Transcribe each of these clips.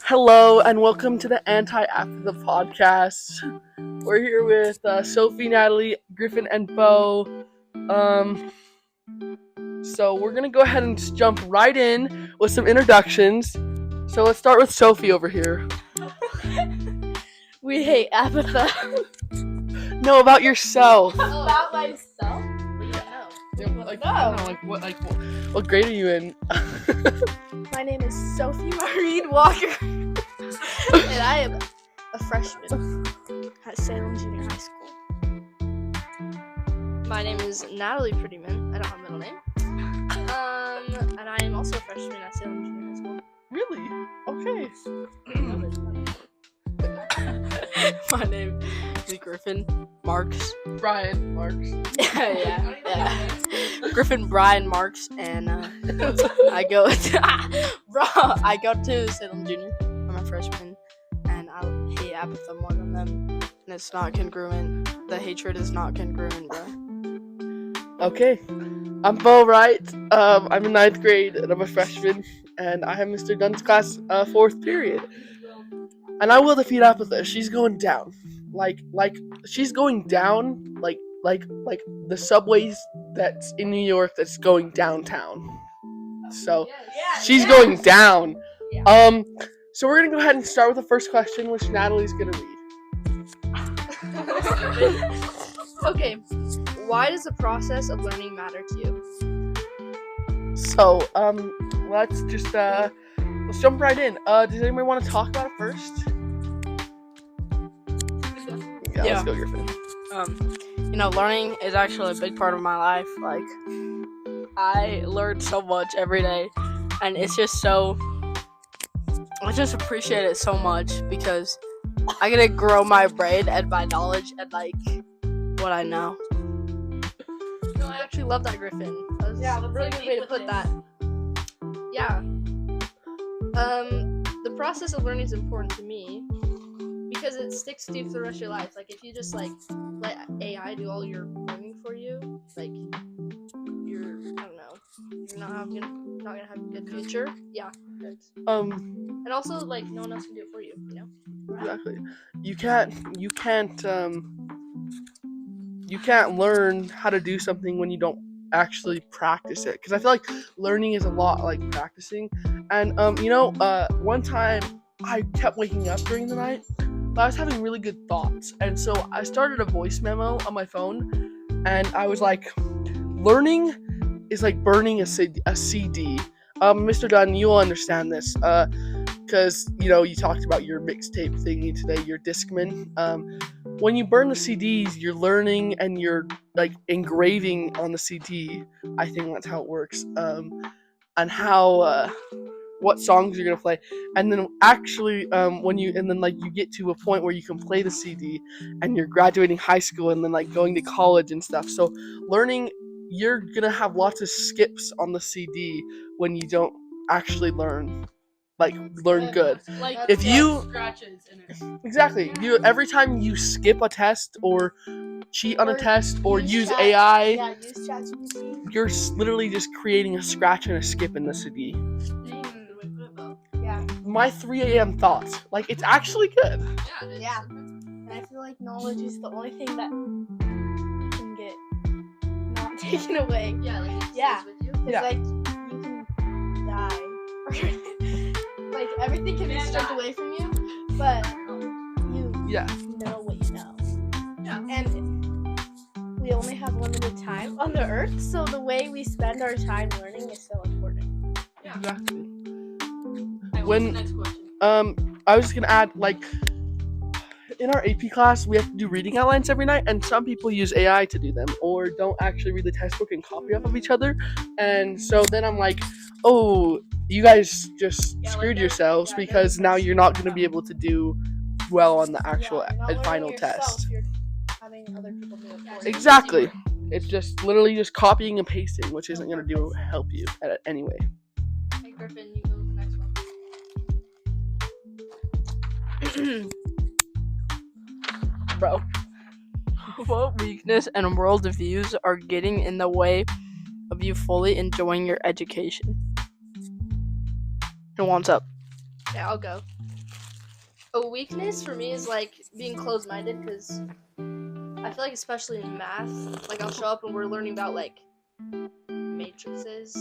Hello and welcome to the Apatha podcast. We're here with Sophie, Natalie, Griffin, and Bo. So we're gonna go ahead and just jump right in with some introductions. So let's start with Sophie over here. We hate Apatha. No, about yourself. About myself? What grade are you in? My name is Sophie Maureen Walker, and I am a freshman at Salem Junior High School. My name is Natalie Prettyman. I don't have a middle name. And I am also a freshman at Salem Junior High School. Really? Okay. My name is Griffin Marks. Brian Marks. yeah. Griffin Brian Marks, and I go to Salem Junior. I'm a freshman, and I hate Apatha more than them, and it's not congruent. The hatred is not congruent, bro. Okay, I'm Bo Wright. I'm in 9th grade, and I'm a freshman, and I have Mr. Dunn's class 4th period. And I will defeat Apatha. She's going down. Like she's going down like the subways that's in New York that's going downtown. So she's going down. Yeah. So we're gonna go ahead and start with the first question, which Natalie's gonna read. Okay. Why does the process of learning matter to you? So, let's jump right in. Does anybody want to talk about it first? Yeah. Let's go, Griffin. Learning is actually a big part of my life. Like, I learn so much every day, and I just appreciate it so much because I get to grow my brain and my knowledge and, what I know. No, I actually love that, Griffin. That was a really good way to put that. Yeah. The process of learning is important to me because it sticks to you for the rest of your life. Like, if you just, let AI do all your learning for you, you're not gonna have a good future. Yeah. And also, no one else can do it for you, you know? Exactly. You can't learn how to do something when you don't actually practice it. Because I feel like learning is a lot like practicing. And, one time I kept waking up during the night, but I was having really good thoughts. And so I started a voice memo on my phone, and I was like, learning is like burning a CD. Mr. Dunn, you'll understand this. Because, you talked about your mixtape thingy today, your Discman. When you burn the CDs, you're learning and you're, engraving on the CD. I think that's how it works. And how, what songs you're going to play. And then actually, you get to a point where you can play the CD and you're graduating high school and then, going to college and stuff. So, learning, you're going to have lots of skips on the CD when you don't actually learn. Learn good. If you scratches in it. Exactly. Every time you skip a test or cheat on a test or use AI, use ChatGPT. you're literally just creating a scratch and a skip in the CD. Yeah. My 3 a.m. thoughts. It's actually good. Yeah. And I feel like knowledge is the only thing that can get not taken away. Yeah. It's with you. It's you can die. Everything can be stripped away from you, but you know what you know. Yeah. And we only have limited time on the earth, so the way we spend our time learning is so important. Yeah. Exactly. What's the next question? I was just gonna add, in our AP class, we have to do reading outlines every night, and some people use AI to do them, or don't actually read the textbook and copy off of each other. And so then I'm like, oh, you guys just screwed yourselves because now you're not going to be able to do well on the actual final test. You're having other people do it for you. Exactly. It's just literally just copying and pasting, which isn't going to help you at it anyway. Hey, Griffin, you go to the next one. Bro. What weakness and worldviews are getting in the way of you fully enjoying your education? Who wants up? Yeah, I'll go. A weakness for me is like being closed-minded, because I feel like especially in math, like I'll show up and we're learning about like matrices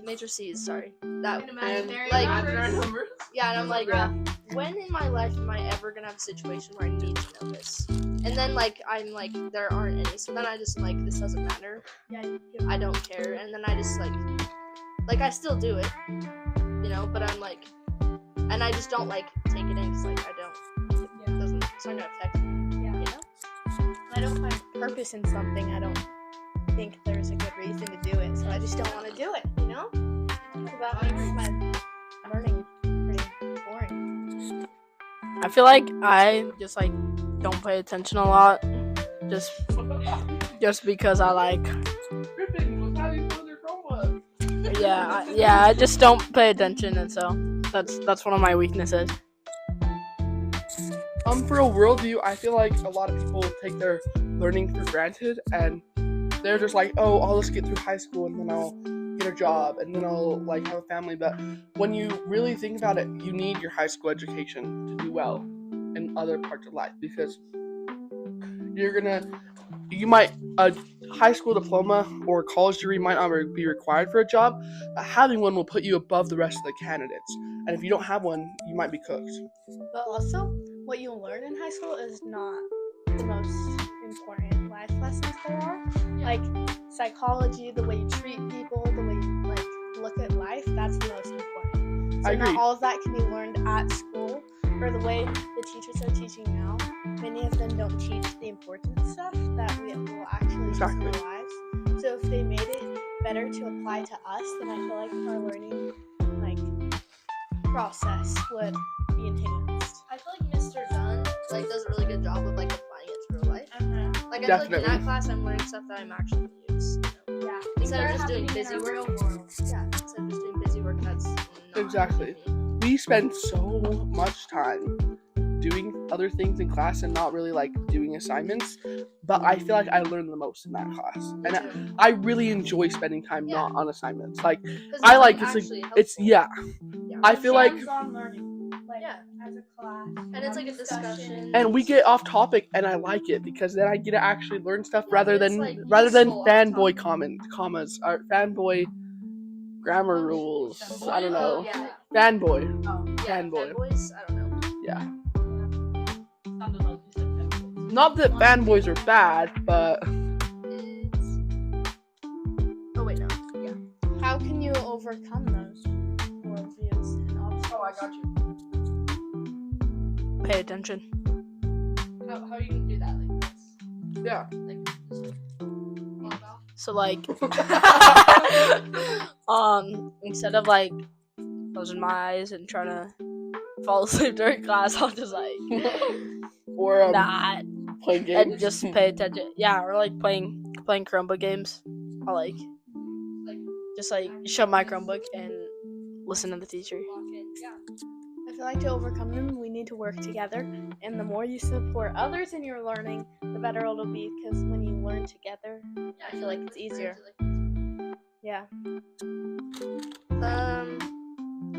matrices, sorry. That Imaginary like numbers. yeah, and I'm like, Yeah. when in my life am I ever gonna have a situation where I need to know this? And then like I'm like, there aren't any, so then I just like, this doesn't matter. Yeah. I don't care, and then I just like I still do it, but I'm like, and I just don't like take it in, because like I don't, it's not gonna affect me. Yeah. When I don't find purpose in something, I don't think there's a good reason to do it, so I just don't want to do it. That makes my learning pretty boring. I feel like I just like don't pay attention a lot, just because I like. I just don't pay attention, and so that's one of my weaknesses. For a worldview, I feel like a lot of people take their learning for granted, and they're just like, oh, I'll just get through high school and then I'll get a job and then I'll like have a family. But when you really think about it, you need your high school education to do well in other parts of life, because you might, a high school diploma or a college degree might not be required for a job, but having one will put you above the rest of the candidates. And if you don't have one, you might be cooked. But also, what you learn in high school is not the most important life lessons there are. Like psychology, the way you treat people, the way you like look at life, that's the most important. So I agree. not all of that can be learned at school, or the way the teachers are teaching now. Many of them don't teach the important stuff that we will actually use in our lives. So if they made it better to apply to us, then I feel like our learning process would be enhanced. I feel like Mr. Dunn does a really good job of applying it to real life. Like I feel like in Definitely. that class I'm learning stuff that I'm actually gonna use. Yeah. Instead of just doing busy work. real world. Yeah. Instead of just doing busy work that's not Exactly. We spend so much time doing other things in class and not really doing assignments, but I feel like I learn the most in that class, and I really enjoy spending time not on assignments. I feel like, hands-on learning. As a class. And it's like a discussion. and we get off topic, and I like it because then I get to actually learn stuff rather it's, than useful fanboy off-topic. commas or fanboy grammar rules. I don't know. Yeah. Fanboy. Yeah, Fanboy. fanboys, I don't know. Yeah. Not that fanboys are bad, but Oh wait, no. Yeah. How can you overcome those worldviews and obstacles? Oh, I got you. Pay attention. How are you gonna do that? yeah. So instead of closing my eyes and trying to fall asleep during class, I'll just Or not playing games. and just pay attention. Yeah, or playing Chromebook games. I'll just shut my Chromebook and listen to the teacher. I feel like to overcome them, we need to work together. And the more you support others in your learning, the better it'll be. Because when you learn together, I feel like it's easier. Yeah.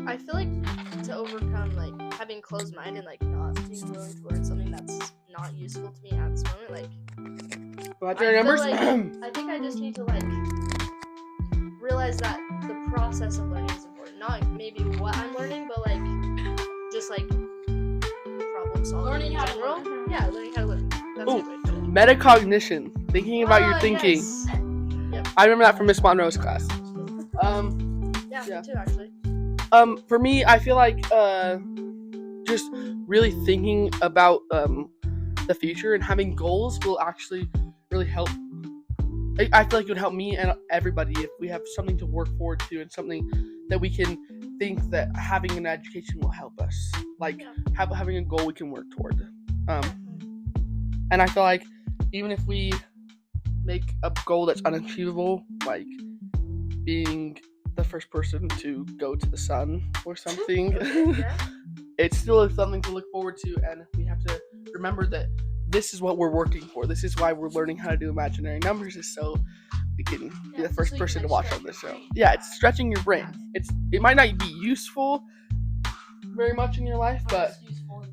I feel like to overcome having closed mind and not being willing to learn something that's not useful to me at this moment, Got your numbers? I think I just need to realize that the process of learning is important. Not maybe what I'm learning, but just problem solving. Learning in how to general. learn. Yeah, learning how to learn. That's a good way to put it. Metacognition. Thinking about your thinking. Yes. Yep. I remember that from Miss Monroe's class. Yeah, Yeah. me too, actually. For me, I feel like just really thinking about the future and having goals will actually really help. I feel like it would help me and everybody if we have something to work forward to and something that we can think that having an education will help us. Having a goal we can work toward. And I feel like even if we make a goal that's unachievable, being the first person to go to the sun or something, Yeah. it's still something to look forward to, and we have to remember that this is what we're working for. This is why we're learning how to do imaginary numbers, is so we can be the first person to watch on this show. Yeah, it's stretching your brain. It might not be useful very much in your life, but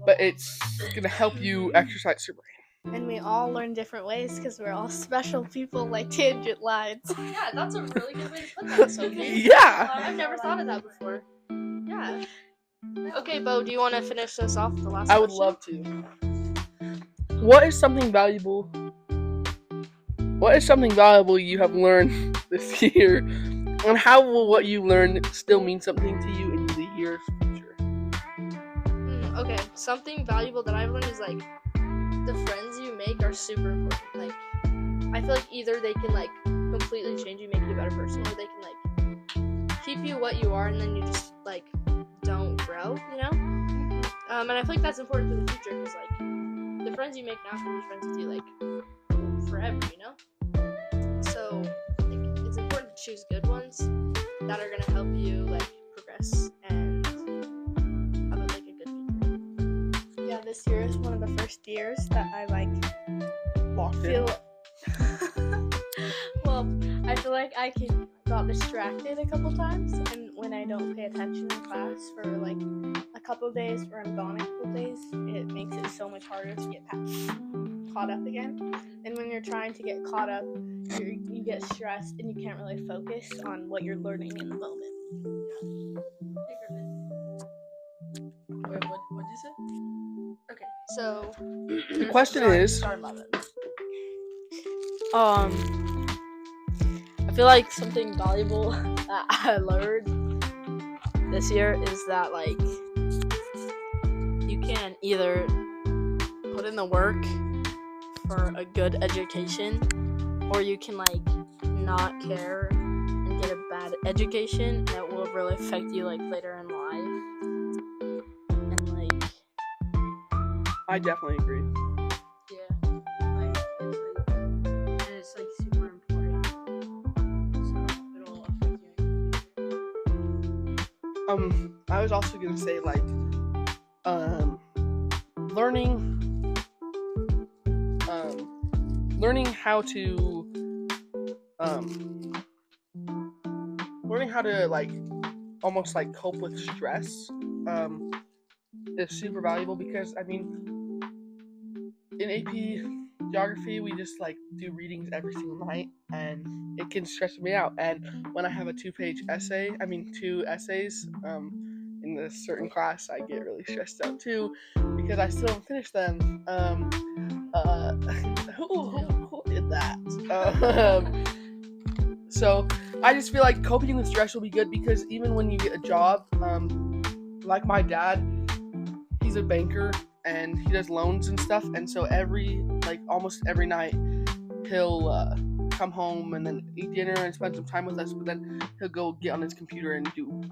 but it's gonna help you exercise your brain. And we all learn different ways because we're all special people like tangent lines. Yeah, that's a really good way to put that, Sophie. Yeah. I've never thought of that before. Yeah. Okay, Bo, do you want to finish this off with the last I would question? love to. What is something valuable? What is something valuable you have learned this year? And how will what you learned still mean something to you in the year's future? Okay, something valuable that I've learned is like the friends you make are super important. Like, I feel like either they can like completely change you, make you a better person, or they can like keep you what you are, and then you just like don't grow, you know. And I feel like that's important for the future because like the friends you make now can be friends with you like forever, you know. So like it's important to choose good ones that are gonna help you like progress and have like a good future. Yeah, this year is one of the first years that I like Locked in. feel. Well, I feel like I got distracted a couple times, and when I don't pay attention in class for like a couple days, or I'm gone a couple days, it makes it so much harder to get caught up again. And when you're trying to get caught up, you get stressed and you can't really focus on what you're learning in the moment. Wait, what did you say? Okay, so The question is, Sorry about that. I feel like something valuable that I learned this year is that like you can either put in the work for a good education, or you can like not care and get a bad education, and it will really affect you like later in life. And like I definitely agree. yeah, like and it's like super important. So it'll affect you in the future. I was also gonna say like, learning how to like almost like cope with stress is super valuable because I mean in AP geography we just like do readings every single night and it can stress me out, and when I have a two essays in a certain class I get really stressed out too because I still don't finish them. Who did that? So I just feel like coping with stress will be good because even when you get a job, like my dad, he's a banker and he does loans and stuff, and so almost every night he'll come home and then eat dinner and spend some time with us, but then he'll go get on his computer and do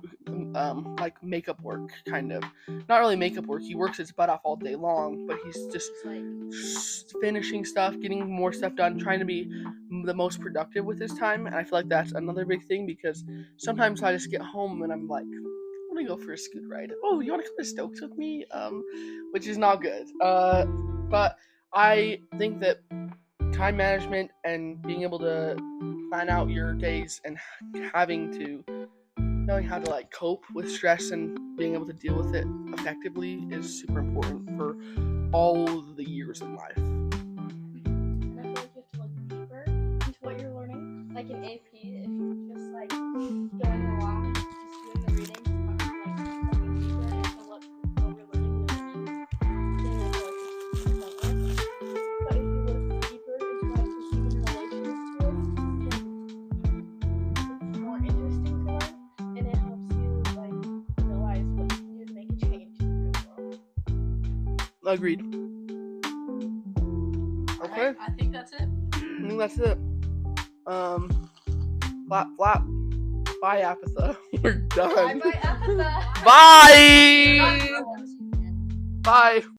like makeup work, kind of. Not really makeup work, he works his butt off all day long, but he's just finishing stuff, getting more stuff done, trying to be the most productive with his time. And I feel like that's another big thing because sometimes I just get home and I'm like, I want to go for a scooter ride. Oh, you want to come to Stokes with me? Which is not good. But I think that time management and being able to plan out your days and knowing how to like cope with stress and being able to deal with it effectively is super important for all the years in life. And I feel like you have to look deeper into what you're learning. Like in AP, if you're just like going along, just doing the readings, not like looking deeper into what you're learning really means, then I feel like it's better. But if you look deeper into like the human relations to it, then it's more interesting to learn, and it helps you like realize what you can do to make a change in the real world. Agreed. Okay. I think that's it. I think that's it. Flap, flap. Bye, Apatha. We're done. Bye, Apatha. Bye! Bye!